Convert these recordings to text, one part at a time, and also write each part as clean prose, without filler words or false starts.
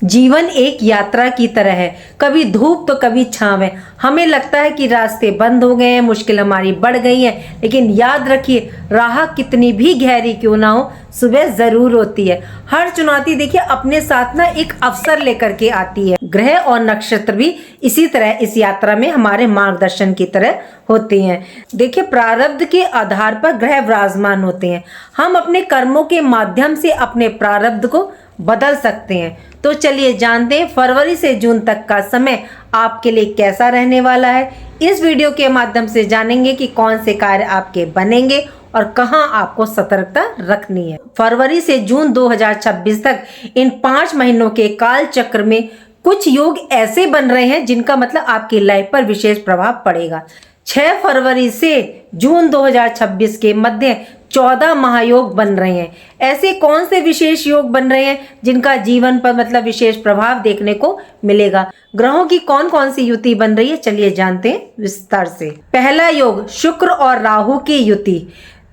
जीवन एक यात्रा की तरह है, कभी धूप तो कभी छाँव है। हमें लगता है कि रास्ते बंद हो गए हैं, मुश्किल हमारी बढ़ गई है, लेकिन याद रखिए राह कितनी भी गहरी क्यों ना हो, सुबह जरूर होती है। हर चुनौती देखिए अपने साथ ना एक अवसर लेकर के आती है। ग्रह और नक्षत्र भी इसी तरह इस यात्रा में हमारे मार्गदर्शन की तरह होते हैं। देखिए प्रारब्ध के आधार पर ग्रह विराजमान होते हैं। हम अपने कर्मों के माध्यम से अपने प्रारब्ध को बदल सकते हैं। तो चलिए जानते हैं फरवरी से जून तक का समय आपके लिए कैसा रहने वाला है। इस वीडियो के माध्यम से जानेंगे कि कौन से कार्य आपके बनेंगे और कहां आपको सतर्कता रखनी है। फरवरी से जून 2026 तक इन 5 महीनों के काल चक्र में कुछ योग ऐसे बन रहे हैं जिनका मतलब आपकी लाइफ पर विशेष प्रभाव पड़ेगा। 6 फरवरी से जून 2026 के मध्य 14 महायोग बन रहे हैं। ऐसे कौन से विशेष योग बन रहे हैं जिनका जीवन पर मतलब विशेष प्रभाव देखने को मिलेगा। ग्रहों की कौन कौन सी युति बन रही है, चलिए जानते हैं विस्तार से। पहला योग शुक्र और राहु की युति।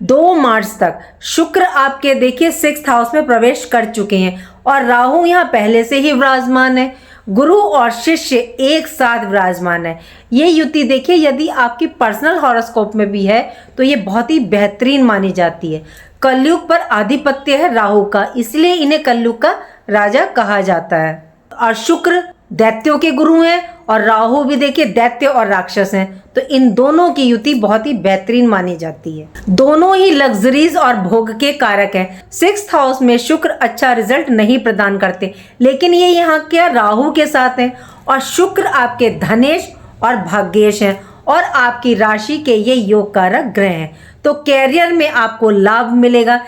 2 मार्च तक शुक्र आपके देखिए 6th हाउस में प्रवेश कर चुके हैं और राहु यहाँ पहले से ही विराजमान है। गुरु और शिष्य एक साथ विराजमान है। ये युति देखिए यदि आपकी पर्सनल हॉरोस्कोप में भी है तो ये बहुत ही बेहतरीन मानी जाती है। कलयुग पर आधिपत्य है राहु का, इसलिए इन्हें कलयुग का राजा कहा जाता है। और शुक्र दैत्यों के गुरु हैं और राहु भी देखिए दैत्य और राक्षस हैं, तो इन दोनों की युति बहुत ही बेहतरीन मानी जाती है। दोनों ही लग्जरीज और भोग के कारक हैं। 6th हाउस में शुक्र अच्छा रिजल्ट नहीं प्रदान करते, लेकिन ये यहाँ क्या राहु के साथ हैं और शुक्र आपके धनेश और भाग्येश हैं और आपकी राशि के ये योग कारक ग्रह हैं। तो कैरियर में आपको लाभ मिलेगा।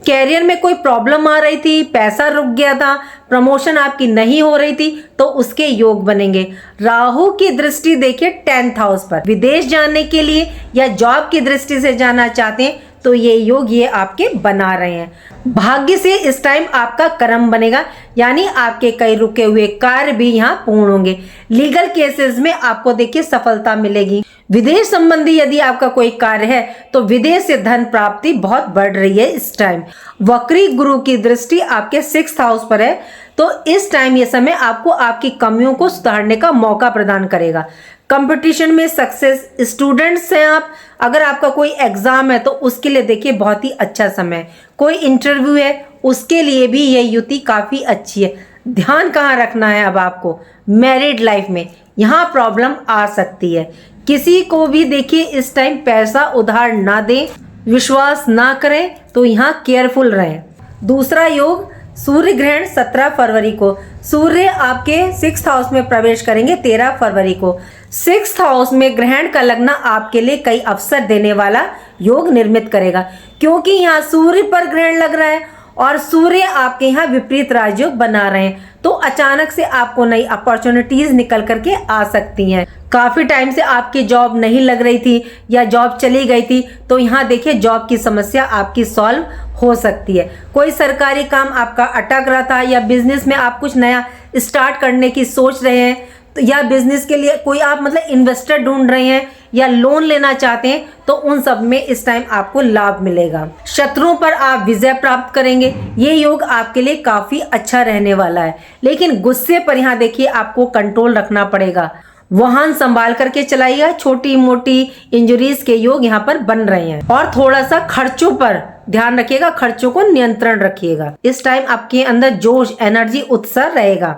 कैरियर में कोई प्रॉब्लम आ रही थी, पैसा रुक गया था, प्रमोशन आपकी नहीं हो रही थी, तो उसके योग बनेंगे। राहु की दृष्टि देखिए 10th हाउस पर। विदेश जाने के लिए या जॉब की दृष्टि से जाना चाहते हैं तो ये योग ये आपके बना रहे हैं। भाग्य से इस टाइम आपका कर्म बनेगा, यानी आपके कई रुके हुए कार्य भी यहाँ पूर्ण होंगे। लीगल केसेस में आपको देखिए सफलता मिलेगी। विदेश संबंधी यदि आपका कोई कार्य है तो विदेश से धन प्राप्ति बहुत बढ़ रही है इस टाइम। वक्री गुरु की दृष्टि आपके 6th हाउस पर है, तो इस टाइम ये समय आपको आपकी कमियों को सुधारने का मौका प्रदान करेगा। कंपटीशन में सक्सेस, स्टूडेंट्स हैं आप, अगर आपका कोई एग्जाम है तो उसके लिए देखिए बहुत ही अच्छा समय। कोई इंटरव्यू है उसके लिए भी ये युति काफी अच्छी है। ध्यान कहाँ रखना है अब आपको, मैरिड लाइफ में यहाँ प्रॉब्लम आ सकती है। किसी को भी देखिए इस टाइम पैसा उधार ना दें, विश्वास ना करें, तो यहाँ केयरफुल रहें। दूसरा योग सूर्य ग्रहण 17 फरवरी को। सूर्य आपके 6th हाउस में प्रवेश करेंगे 13 फरवरी को। 6th हाउस में ग्रहण का लगना आपके लिए कई अवसर देने वाला योग निर्मित करेगा, क्योंकि यहाँ सूर्य पर ग्रहण लग रहा है और सूर्य आपके यहाँ विपरीत राजयोग बना रहे हैं, तो अचानक से आपको नई अपॉर्चुनिटीज निकल करके आ सकती हैं। काफी टाइम से आपकी जॉब नहीं लग रही थी या जॉब चली गई थी, तो यहाँ देखिए जॉब की समस्या आपकी सॉल्व हो सकती है। कोई सरकारी काम आपका अटक रहा था या बिजनेस में आप कुछ नया स्टार्ट करने की सोच रहे हैं, तो या बिजनेस के लिए कोई आप मतलब इन्वेस्टर ढूंढ रहे हैं या लोन लेना चाहते हैं, तो उन सब में इस टाइम आपको लाभ मिलेगा। शत्रुओं पर आप विजय प्राप्त करेंगे। ये योग आपके लिए काफी अच्छा रहने वाला है, लेकिन गुस्से पर यहाँ देखिए आपको कंट्रोल रखना पड़ेगा। वाहन संभाल करके चलाइएगा। छोटी मोटी इंजरीज के योग यहाँ पर बन रहे हैं और थोड़ा सा खर्चों पर ध्यान रखिएगा, खर्चों को नियंत्रण रखिएगा। इस टाइम आपके अंदर जोश, एनर्जी, उत्साह रहेगा।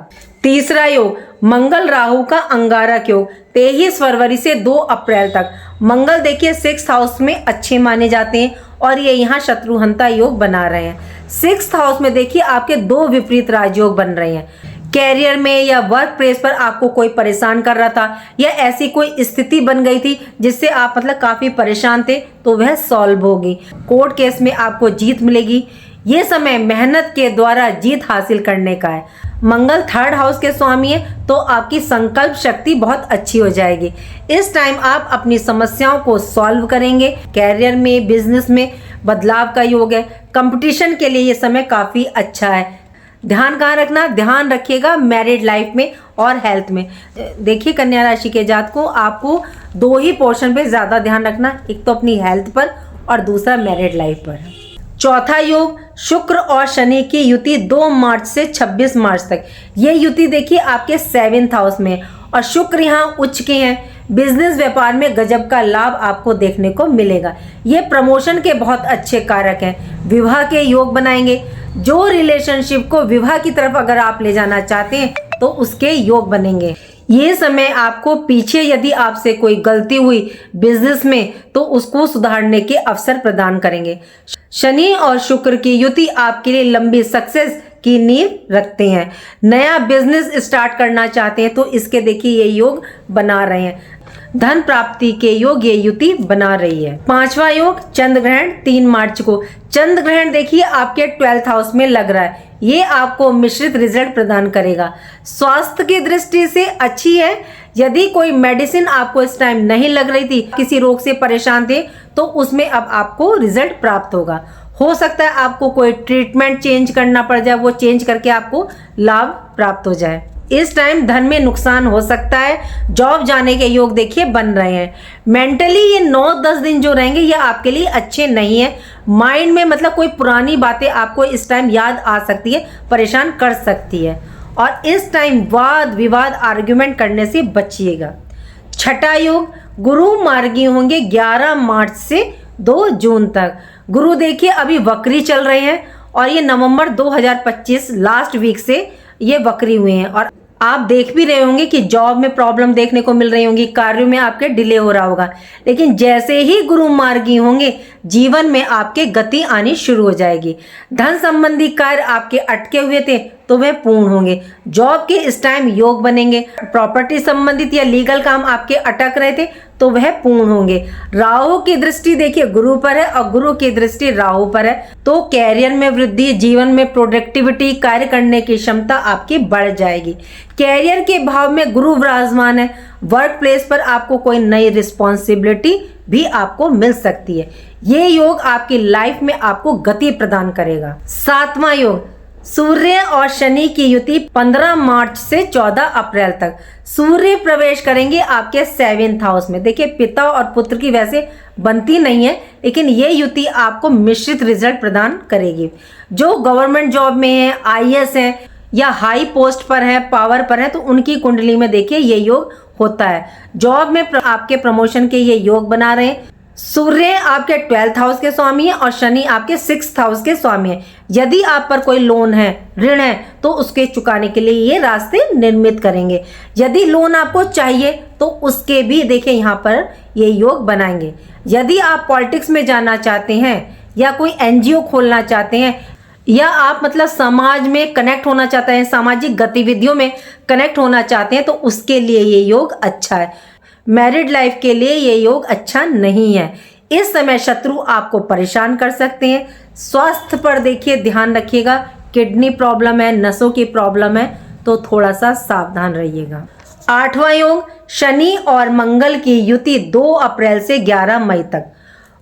तीसरा योग मंगल राहु का अंगारक योग 23 फरवरी से 2 अप्रैल तक। मंगल देखिए 6th हाउस में अच्छे माने जाते हैं और ये यहाँ शत्रुहंता योग बना रहे हैं। 6th हाउस में देखिए आपके 2 विपरीत राजयोग बन रहे हैं। कैरियर में या वर्क प्लेस पर आपको कोई परेशान कर रहा था या ऐसी कोई स्थिति बन गई थी जिससे आप मतलब काफी परेशान थे, तो वह सॉल्व होगी। कोर्ट केस में आपको जीत मिलेगी। ये समय मेहनत के द्वारा जीत हासिल करने का है। मंगल 3rd हाउस के स्वामी है, तो आपकी संकल्प शक्ति बहुत अच्छी हो जाएगी। इस टाइम आप अपनी समस्याओं को सॉल्व करेंगे। कैरियर में, बिजनेस में बदलाव का योग है। कंपटीशन के लिए ये समय काफी अच्छा है। ध्यान कहाँ रखना, ध्यान रखिएगा मैरिड लाइफ में और हेल्थ में। देखिए कन्या राशि के जात को आपको 2 ही पोर्शन पे ज्यादा ध्यान रखना, एक तो अपनी हेल्थ पर और दूसरा मैरिड लाइफ पर। चौथा योग शुक्र और शनि की युति 2 मार्च से 26 मार्च तक। ये युति देखिए आपके 7th हाउस में, और शुक्र यहाँ उच्च के हैं। बिजनेस व्यापार में गजब का लाभ आपको देखने को मिलेगा। ये प्रमोशन के बहुत अच्छे कारक हैं। विवाह के योग बनाएंगे। जो रिलेशनशिप को विवाह की तरफ अगर आप ले जाना चाहते हैं तो उसके योग बनेंगे। ये समय आपको पीछे यदि आपसे कोई गलती हुई बिजनेस में तो उसको सुधारने के अवसर प्रदान करेंगे। शनि और शुक्र की युति आपके लिए लंबी सक्सेस की नींव रखते हैं। नया बिजनेस स्टार्ट करना चाहते हैं तो इसके देखिए ये योग बना रहे हैं। धन प्राप्ति के योग ये युति बना रही है। 5वां योग चंद्र ग्रहण 3 मार्च को। चंद्र ग्रहण देखिए आपके 12th हाउस में लग रहा है। ये आपको मिश्रित रिजल्ट प्रदान करेगा। स्वास्थ्य की दृष्टि से अच्छी है। यदि कोई मेडिसिन आपको इस टाइम नहीं लग रही थी, किसी रोग से परेशान थे, तो उसमें अब आपको रिजल्ट प्राप्त होगा। हो सकता है आपको कोई ट्रीटमेंट चेंज करना पड़ जाए, वो चेंज करके आपको लाभ प्राप्त हो जाए। इस टाइम धन में नुकसान हो सकता है। जॉब जाने के योग देखिए बन रहे हैं। मेंटली ये 9-10 दिन जो रहेंगे ये आपके लिए अच्छे नहीं है। माइंड में मतलब कोई पुरानी बातें आपको इस टाइम याद आ सकती है, परेशान कर सकती है, और इस टाइम वाद विवाद आर्ग्यूमेंट करने से बचिएगा। छठा योग गुरु मार्गी होंगे 11 मार्च से 2 जून तक। गुरु देखिए अभी वक्री चल रहे हैं और ये नवंबर 2025 लास्ट वीक से ये वक्री हुए हैं, और आप देख भी रहे होंगे कि जॉब में प्रॉब्लम देखने को मिल रही होंगी, कार्यों में आपके डिले हो रहा होगा। लेकिन जैसे ही गुरु मार्गी होंगे जीवन में आपके गति आनी शुरू हो जाएगी। धन संबंधी कार्य आपके अटके हुए थे तो वह पूर्ण होंगे। जॉब के इस टाइम योग बनेंगे। प्रॉपर्टी संबंधित या लीगल काम आपके अटक रहे थे तो वह पूर्ण होंगे। राहु की दृष्टि देखिए गुरु पर है और गुरु की दृष्टि राहु पर है, तो कैरियर में वृद्धि, जीवन में प्रोडक्टिविटी, कार्य करने की क्षमता आपकी बढ़ जाएगी। कैरियर के भाव में गुरु विराजमान है। वर्क प्लेस पर आपको कोई नई रिस्पॉन्सिबिलिटी भी आपको मिल सकती है। ये योग आपकी लाइफ में आपको गति प्रदान करेगा। 7वां योग सूर्य और शनि की युति 15 मार्च से 14 अप्रैल तक। सूर्य प्रवेश करेंगे आपके 7th हाउस में। देखिए पिता और पुत्र की वैसे बनती नहीं है, लेकिन ये युति आपको मिश्रित रिजल्ट प्रदान करेगी। जो गवर्नमेंट जॉब में है, IAS है या हाई पोस्ट पर है, पावर पर है, तो उनकी कुंडली में देखिए ये योग होता है। जॉब में आपके प्रमोशन के ये योग बना रहे हैं। सूर्य आपके 12th हाउस के स्वामी है और शनि आपके 6th हाउस के स्वामी है। यदि आप पर कोई लोन है, ऋण है, तो उसके चुकाने के लिए ये रास्ते निर्मित करेंगे। यदि लोन आपको चाहिए तो उसके भी देखिए यहाँ पर ये योग बनाएंगे। यदि आप पॉलिटिक्स में जाना चाहते हैं या कोई NGO खोलना चाहते हैं या आप मतलब समाज में कनेक्ट होना चाहते हैं, सामाजिक गतिविधियों में कनेक्ट होना चाहते हैं, तो उसके लिए ये योग अच्छा है। मैरिड लाइफ के लिए ये योग अच्छा नहीं है। इस समय शत्रु आपको परेशान कर सकते हैं। स्वास्थ्य पर देखिए ध्यान रखिएगा। किडनी प्रॉब्लम है, नसों की प्रॉब्लम है, तो थोड़ा सा सावधान रहिएगा। 8वां योग शनि और मंगल की युति 2 अप्रैल से 11 मई तक।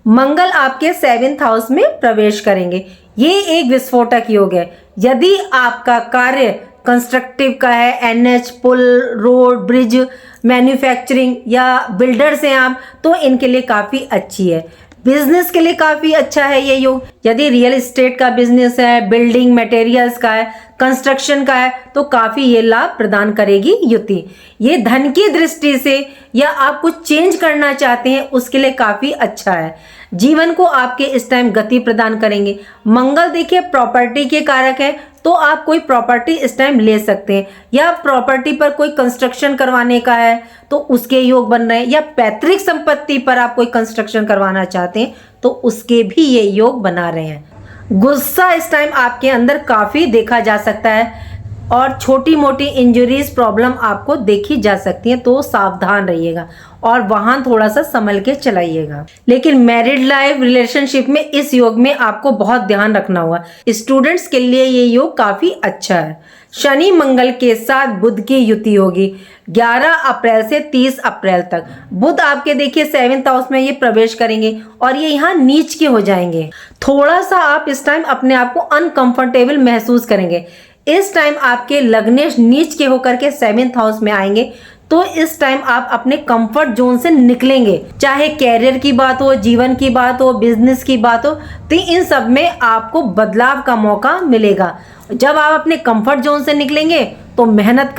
मंगल आपके 7th हाउस में प्रवेश करेंगे। ये एक विस्फोटक योग है। यदि आपका कार्य कंस्ट्रक्टिव का है, NH, पुल, रोड, ब्रिज, मैन्युफैक्चरिंग या बिल्डर्स हैं आप, तो इनके लिए काफ़ी अच्छी है। बिजनेस के लिए काफ़ी अच्छा है ये योग। यदि रियल एस्टेट का बिजनेस है, बिल्डिंग मटेरियल्स का है, कंस्ट्रक्शन का है, तो काफ़ी ये लाभ प्रदान करेगी युति। ये धन की दृष्टि से या आप कुछ चेंज करना चाहते हैं उसके लिए काफ़ी अच्छा है। जीवन को आपके इस टाइम गति प्रदान करेंगे। मंगल देखिए प्रॉपर्टी के कारक है, तो आप कोई प्रॉपर्टी इस टाइम ले सकते हैं, या प्रॉपर्टी पर कोई कंस्ट्रक्शन करवाने का है तो उसके योग बन रहे हैं, या पैतृक संपत्ति पर आप कोई कंस्ट्रक्शन करवाना चाहते हैं तो उसके भी ये योग बना रहे हैं। गुस्सा इस टाइम आपके अंदर काफ़ी देखा जा सकता है और छोटी मोटी इंजरीज प्रॉब्लम आपको देखी जा सकती है, तो सावधान रहिएगा और वाहन थोड़ा सा संभल के चलाइएगा। लेकिन मैरिड लाइफ रिलेशनशिप में इस योग में आपको बहुत ध्यान रखना होगा। स्टूडेंट्स के लिए ये योग काफ़ी अच्छा है। शनि मंगल के साथ बुध की युति होगी 11 अप्रैल से 30 अप्रैल तक। बुध आपके देखिए 7th हाउस में ये प्रवेश करेंगे और ये यहाँ नीच के हो जाएंगे। थोड़ा सा आप इस टाइम अपने आप को अनकंफर्टेबल महसूस करेंगे। इस टाइम आपके लग्नेश नीच के होकर के 7th हाउस में आएंगे, तो इस टाइम आप अपने कंफर्ट जोन से निकलेंगे। चाहे कैरियर की बात हो, जीवन की बात हो, बिजनेस की बात हो, तो इन सब में आपको बदलाव का मौका मिलेगा। जब आप अपने कंफर्ट जोन से निकलेंगे तो मेहनत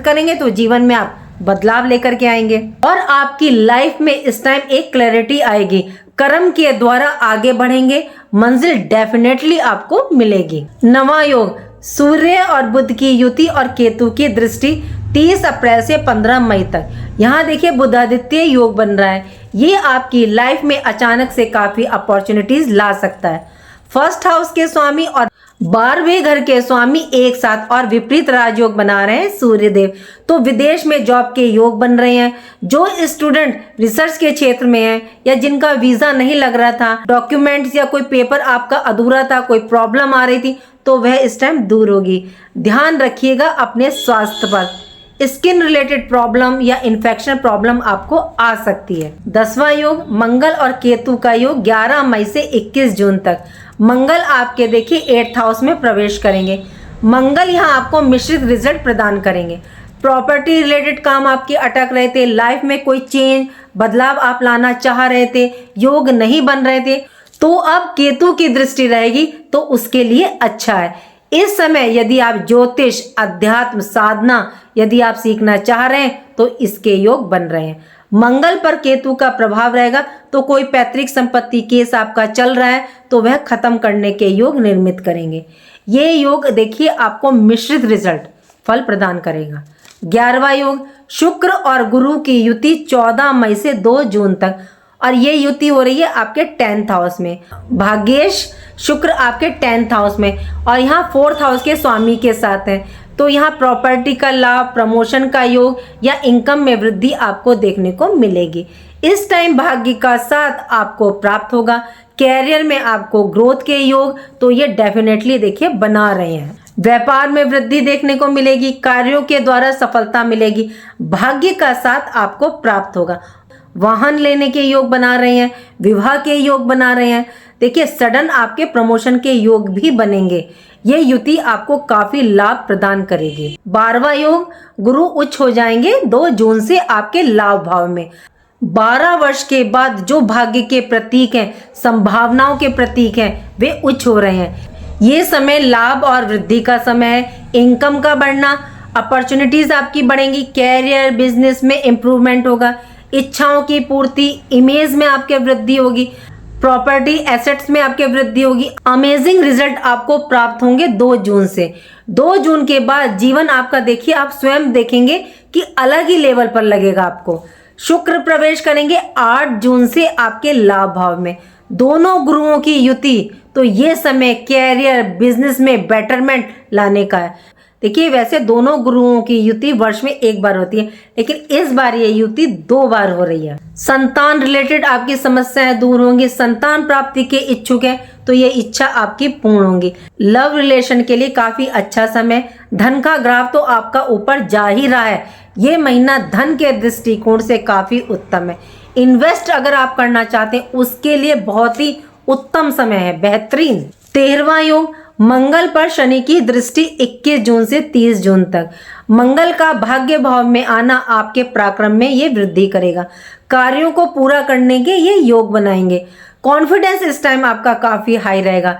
करेंगे तो जीवन में आप बदलाव लेकर के आएंगे और आपकी लाइफ में इस टाइम एक क्लैरिटी आएगी। कर्म के द्वारा आगे बढ़ेंगे, मंजिल डेफिनेटली आपको मिलेगी। नवा योग, सूर्य और बुध की युति और केतु की दृष्टि 30 अप्रैल से 15 मई तक। यहाँ देखिए बुधादित्य योग बन रहा है। ये आपकी लाइफ में अचानक से काफी अपॉर्चुनिटीज ला सकता है। फर्स्ट हाउस के स्वामी और 12वें घर के स्वामी एक साथ और विपरीत राजयोग बना रहे हैं सूर्यदेव, तो विदेश में जॉब के योग बन रहे हैं। जो स्टूडेंट रिसर्च के क्षेत्र में है या जिनका वीजा नहीं लग रहा था, डॉक्यूमेंट्स या कोई पेपर आपका अधूरा था, कोई प्रॉब्लम आ रही थी, तो वह इस टाइम दूर होगी। ध्यान रखिएगा अपने स्वास्थ्य पर। स्किन रिलेटेड प्रॉब्लम या इन्फेक्शन प्रॉब्लम आपको आ सकती है। 10वां योग, मंगल और केतु का योग 11 मई से 21 जून तक। मंगल आपके देखिए 8th हाउस में प्रवेश करेंगे। मंगल यहाँ आपको मिश्रित रिजल्ट प्रदान करेंगे। प्रॉपर्टी रिलेटेड काम आपके अटक रहे थे, लाइफ में कोई चेंज बदलाव आप लाना चाह रहे थे, योग नहीं बन रहे थे, तो अब केतु की दृष्टि रहेगी तो उसके लिए अच्छा है। इस समय यदि आप ज्योतिष, अध्यात्म, साधना यदि आप सीखना चाह रहे हैं तो इसके योग बन रहे हैं। मंगल पर केतु का प्रभाव रहेगा, तो कोई पैतृक संपत्ति केस आपका चल रहा है तो वह खत्म करने के योग निर्मित करेंगे। ये योग देखिए आपको मिश्रित रिजल्ट फल प्रदान करेगा। 11वां योग, शुक्र और गुरु की युति 14 मई से 2 जून तक, और ये युति हो रही है आपके 10th हाउस में। भाग्येश शुक्र आपके 10th हाउस में और यहाँ 4th हाउस के स्वामी के साथ है, तो यहाँ प्रॉपर्टी का लाभ, प्रमोशन का योग या इनकम में वृद्धि आपको देखने को मिलेगी। इस टाइम भाग्य का साथ आपको प्राप्त होगा। कैरियर में आपको ग्रोथ के योग तो ये डेफिनेटली देखिए बना रहे हैं। व्यापार में वृद्धि देखने को मिलेगी, कार्यों के द्वारा सफलता मिलेगी, भाग्य का साथ आपको प्राप्त होगा। वाहन लेने के योग बना रहे हैं, विवाह के योग बना रहे हैं। देखिए सडन आपके प्रमोशन के योग भी बनेंगे। ये युति आपको काफी लाभ प्रदान करेगी। 12वां योग, गुरु उच्च हो जाएंगे 2 जून से आपके लाभ भाव में। 12 वर्ष के बाद जो भाग्य के प्रतीक हैं, संभावनाओं के प्रतीक हैं, वे उच्च हो रहे हैं। ये समय लाभ और वृद्धि का समय है। इनकम का बढ़ना, अपॉर्चुनिटीज आपकी बढ़ेंगी, कैरियर बिजनेस में इंप्रूवमेंट होगा, इच्छाओं की पूर्ति, इमेज में आपके वृद्धि होगी, प्रॉपर्टी एसेट्स में आपके वृद्धि होगी। अमेजिंग रिजल्ट आपको प्राप्त होंगे 2 जून से। 2 जून के बाद जीवन आपका देखिए आप स्वयं देखेंगे कि अलग ही लेवल पर लगेगा आपको। शुक्र प्रवेश करेंगे 8 जून से आपके लाभ भाव में। दोनों गुरुओं की युति, तो ये समय कैरियर बिजनेस में बेटरमेंट लाने का है। देखिए वैसे दोनों गुरुओं की युति वर्ष में एक बार होती है, लेकिन इस बार ये युति 2 बार हो रही है। संतान रिलेटेड आपकी समस्याएं दूर होंगी। संतान प्राप्ति के इच्छुक हैं तो ये इच्छा आपकी पूर्ण होंगी। लव रिलेशन के लिए काफी अच्छा समय। धन का ग्राफ तो आपका ऊपर जा ही रहा है। ये महीना धन के दृष्टिकोण से काफी उत्तम है। इन्वेस्ट अगर आप करना चाहते हैं उसके लिए बहुत ही उत्तम समय है, बेहतरीन। 13वां योग, मंगल पर शनि की दृष्टि 21 जून से 30 जून तक। मंगल का भाग्य भाव में आना आपके पराक्रम में ये वृद्धि करेगा। कार्यों को पूरा करने के ये योग बनाएंगे। कॉन्फिडेंस इस टाइम आपका काफी हाई रहेगा।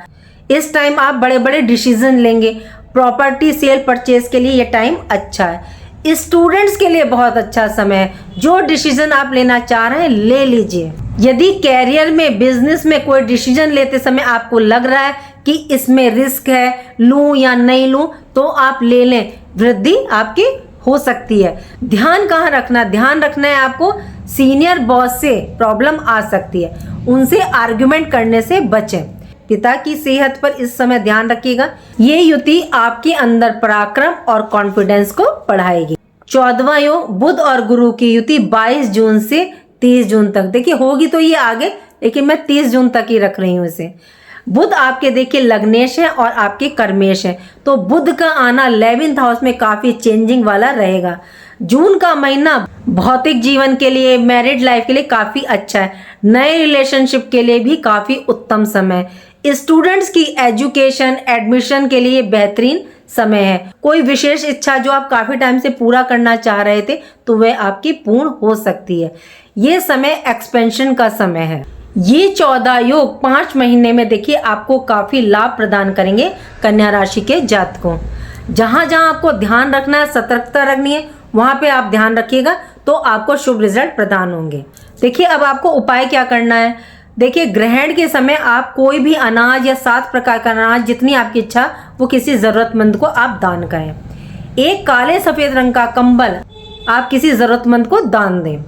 इस टाइम आप बड़े बड़े डिसीजन लेंगे। प्रॉपर्टी सेल परचेज के लिए ये टाइम अच्छा है। स्टूडेंट्स के लिए बहुत अच्छा समय है। जो डिसीजन आप लेना चाह रहे हैं ले लीजिए। यदि कैरियर में बिजनेस में कोई डिसीजन लेते समय आपको लग रहा है कि इसमें रिस्क है, लूं या नहीं लूं, तो आप ले लें, वृद्धि आपकी हो सकती है। ध्यान कहाँ रखना? ध्यान रखना है आपको सीनियर बॉस से प्रॉब्लम आ सकती है, उनसे आर्ग्यूमेंट करने से बचें। पिता की सेहत पर इस समय ध्यान रखिएगा। ये युति आपके अंदर पराक्रम और कॉन्फिडेंस को बढ़ाएगी। 14वां योग, बुध और गुरु की युति 22 जून से 30 जून तक। देखिए होगी तो ये आगे, लेकिन मैं 30 जून तक ही रख रही हूँ इसे। बुध आपके देखिए लग्नेश है और आपके कर्मेश है, तो बुध का आना 11th हाउस में काफी चेंजिंग वाला रहेगा। जून का महीना भौतिक जीवन के लिए, मैरिड लाइफ के लिए काफी अच्छा है। नए रिलेशनशिप के लिए भी काफी उत्तम समय। स्टूडेंट्स की एजुकेशन एडमिशन के लिए बेहतरीन समय है। कोई विशेष इच्छा जो आप काफी टाइम से पूरा करना चाह रहे थे तो वह आपकी पूर्ण हो सकती है। ये समय एक्सपेंशन का समय है। ये 14 योग 5 महीने में देखिए आपको काफी लाभ प्रदान करेंगे कन्या राशि के जातकों। जहां जहां आपको ध्यान रखना है, सतर्कता रखनी है, वहां पे आप ध्यान रखिएगा तो आपको शुभ रिजल्ट प्रदान होंगे। देखिए अब आपको उपाय क्या करना है। देखिए ग्रहण के समय आप कोई भी अनाज या 7 प्रकार का अनाज, जितनी आपकी इच्छा, वो किसी जरूरतमंद को आप दान करें। एक काले सफेद रंग का कंबल आप किसी जरूरतमंद को दान दें।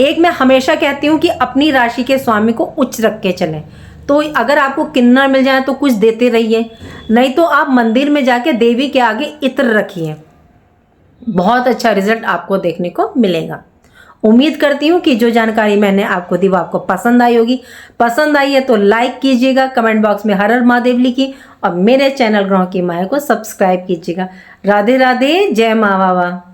एक मैं हमेशा कहती हूँ कि अपनी राशि के स्वामी को उच्च रख के चलें। तो अगर आपको किन्नर मिल जाए तो कुछ देते रहिए, नहीं तो आप मंदिर में जाके देवी के आगे इत्र रखिए। बहुत अच्छा रिजल्ट आपको देखने को मिलेगा। उम्मीद करती हूँ कि जो जानकारी मैंने आपको दी वो आपको पसंद आई होगी। पसंद आई है तो लाइक कीजिएगा, कमेंट बॉक्स में हर हर महादेव लिखिए और मेरे चैनल ग्रहों की माया को सब्सक्राइब कीजिएगा। राधे राधे, जय माँ बाबा।